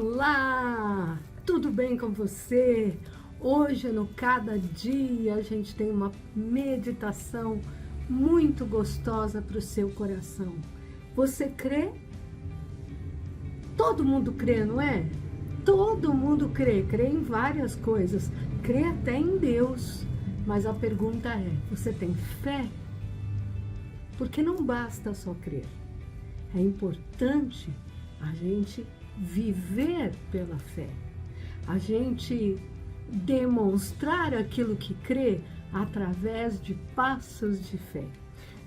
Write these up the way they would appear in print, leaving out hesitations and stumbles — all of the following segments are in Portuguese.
Olá! Tudo bem com você? Hoje no Cada Dia a gente tem uma meditação muito gostosa para o seu coração. Você crê? Todo mundo crê, não é? Todo mundo crê em várias coisas, crê até em Deus. Mas a pergunta é, você tem fé? Porque não basta só crer. É importante a gente viver pela fé, a gente demonstrar aquilo que crê através de passos de fé.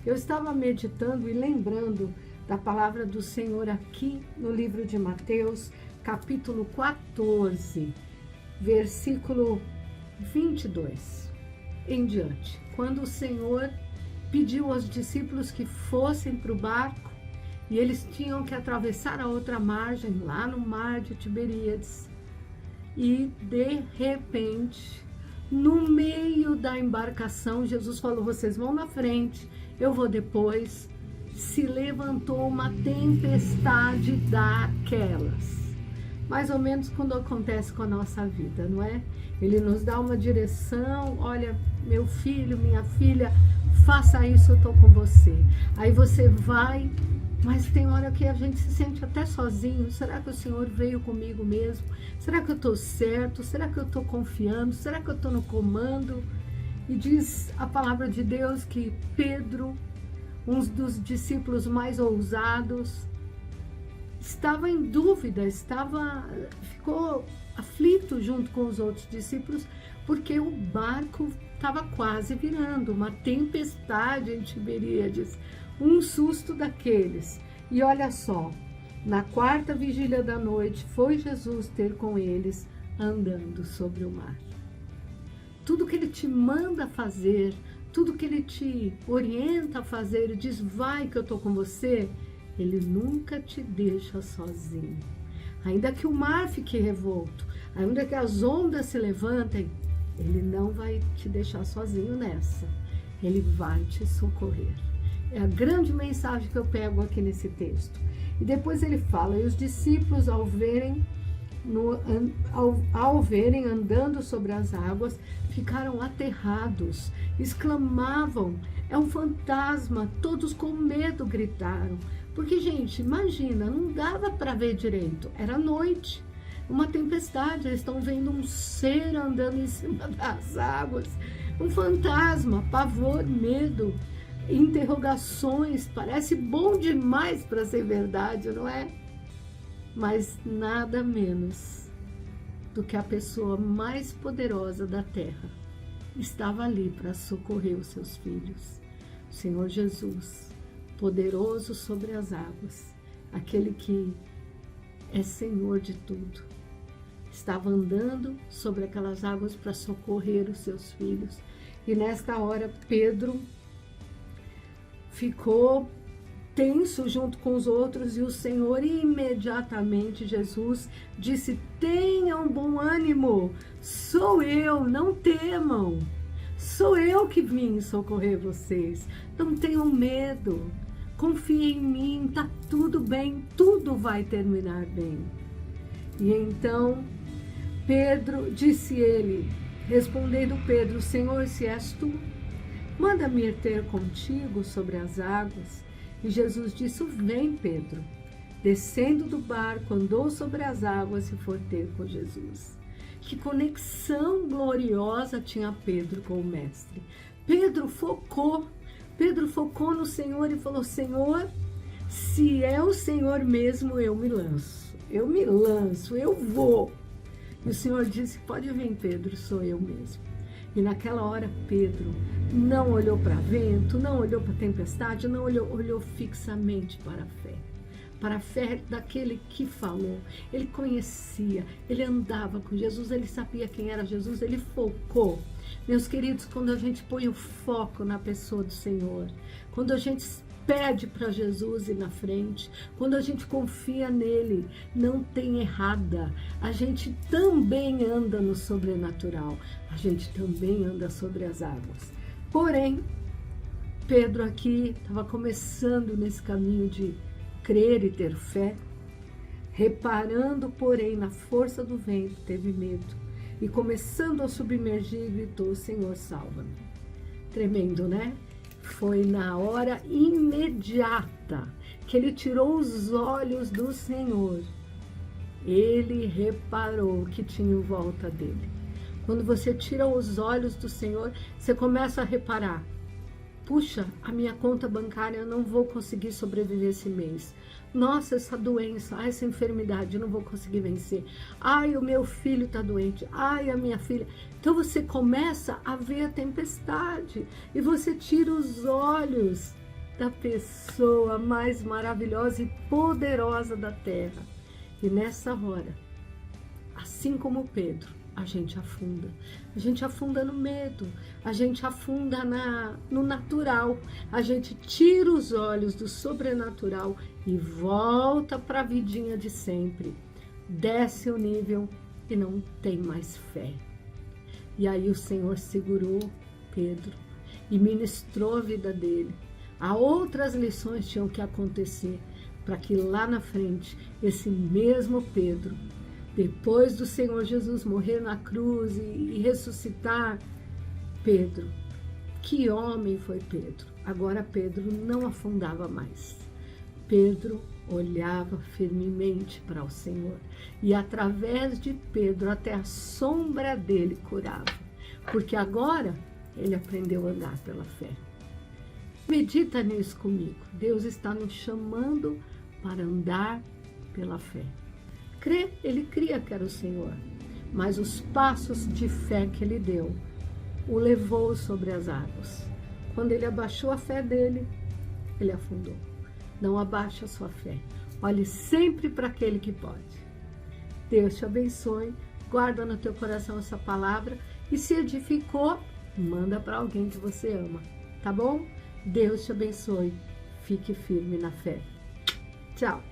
Eu estava meditando e lembrando da palavra do Senhor aqui no livro de Mateus, capítulo 14, versículo 22 em diante, quando o Senhor pediu aos discípulos que fossem para o barco e eles tinham que atravessar a outra margem, lá no mar de Tiberíades. E, de repente, no meio da embarcação, Jesus falou, vocês vão na frente, eu vou depois. Se levantou uma tempestade daquelas. Mais ou menos quando acontece com a nossa vida, não é? Ele nos dá uma direção, olha, meu filho, minha filha, faça isso, eu estou com você. Aí você vai, mas tem hora que a gente se sente até sozinho. Será que o Senhor veio comigo mesmo? Será que eu estou certo? Será que eu estou confiando? Será que eu estou no comando? E diz a palavra de Deus que Pedro, um dos discípulos mais ousados, estava em dúvida, ficou aflito junto com os outros discípulos, porque o barco estava quase virando, uma tempestade em Tiberíades, um susto daqueles. E olha só, na quarta vigília da noite, foi Jesus ter com eles andando sobre o mar. Tudo que ele te manda fazer, tudo que ele te orienta a fazer, ele diz, vai que eu estou com você, ele nunca te deixa sozinho. Ainda que o mar fique revolto, ainda que as ondas se levantem, ele não vai te deixar sozinho nessa. Ele vai te socorrer. É a grande mensagem que eu pego aqui nesse texto. E depois ele fala, e os discípulos ao verem andando sobre as águas, ficaram aterrados, exclamavam, é um fantasma, todos com medo gritaram. Porque, gente, imagina, não dava para ver direito, era noite, uma tempestade, eles estão vendo um ser andando em cima das águas, um fantasma, pavor, medo, interrogações, parece bom demais para ser verdade, não é? Mas nada menos do que a pessoa mais poderosa da terra estava ali para socorrer os seus filhos, o Senhor Jesus, poderoso sobre as águas, aquele que é Senhor de tudo, estava andando sobre aquelas águas para socorrer os seus filhos. E nesta hora Pedro ficou tenso junto com os outros e o Senhor imediatamente, Jesus, disse, tenham bom ânimo, sou eu, não temam, sou eu que vim socorrer vocês, não tenham medo, confiem em mim, tá tudo bem, tudo vai terminar bem. E então Pedro, disse ele, respondendo Pedro, Senhor, se és tu, manda-me ir ter contigo sobre as águas. E Jesus disse, vem Pedro. Descendo do barco, andou sobre as águas e foi ter com Jesus. Que conexão gloriosa tinha Pedro com o Mestre. Pedro focou no Senhor e falou, Senhor, se é o Senhor mesmo, eu me lanço, eu vou. E o Senhor disse, pode vir Pedro, sou eu mesmo. E naquela hora Pedro não olhou para vento, não olhou para tempestade, não olhou fixamente para a fé daquele que falou. Ele conhecia, ele andava com Jesus, ele sabia quem era Jesus, ele focou. Meus queridos, quando a gente põe o foco na pessoa do Senhor, quando a gente pede para Jesus ir na frente, quando a gente confia nele, não tem errada. A gente também anda no sobrenatural, a gente também anda sobre as águas. Porém, Pedro aqui estava começando nesse caminho de crer e ter fé, Reparando, porém, na força do vento, teve medo. E começando a submergir, gritou: Senhor, salva-me. Tremendo, né? Foi na hora imediata que ele tirou os olhos do Senhor. Ele reparou que tinha em volta dele. Quando você tira os olhos do Senhor, você começa a reparar: puxa, a minha conta bancária, eu não vou conseguir sobreviver esse mês. Nossa, essa doença, essa enfermidade, eu não vou conseguir vencer. Ai, o meu filho está doente. Ai, a minha filha. Então você começa a ver a tempestade e você tira os olhos da pessoa mais maravilhosa e poderosa da terra. E nessa hora, assim como Pedro, a gente afunda. A gente afunda no medo, a gente afunda no natural, a gente tira os olhos do sobrenatural e volta para a vidinha de sempre. Desce o nível e não tem mais fé. E aí o Senhor segurou Pedro e ministrou a vida dele. Há outras lições tinham que acontecer para que lá na frente, esse mesmo Pedro, depois do Senhor Jesus morrer na cruz e ressuscitar, Pedro, que homem foi Pedro? Agora Pedro não afundava mais. Pedro olhava firmemente para o Senhor e através de Pedro até a sombra dele curava, porque agora ele aprendeu a andar pela fé. Medita nisso comigo. Deus está nos chamando para andar pela fé. Crê, ele cria que era o Senhor, mas os passos de fé que ele deu o levou sobre as águas. Quando ele abaixou a fé dele, ele afundou. Não abaixe a sua fé. Olhe sempre para aquele que pode. Deus te abençoe. Guarda no teu coração essa palavra e se edificou, manda para alguém que você ama. Tá bom? Deus te abençoe. Fique firme na fé. Tchau.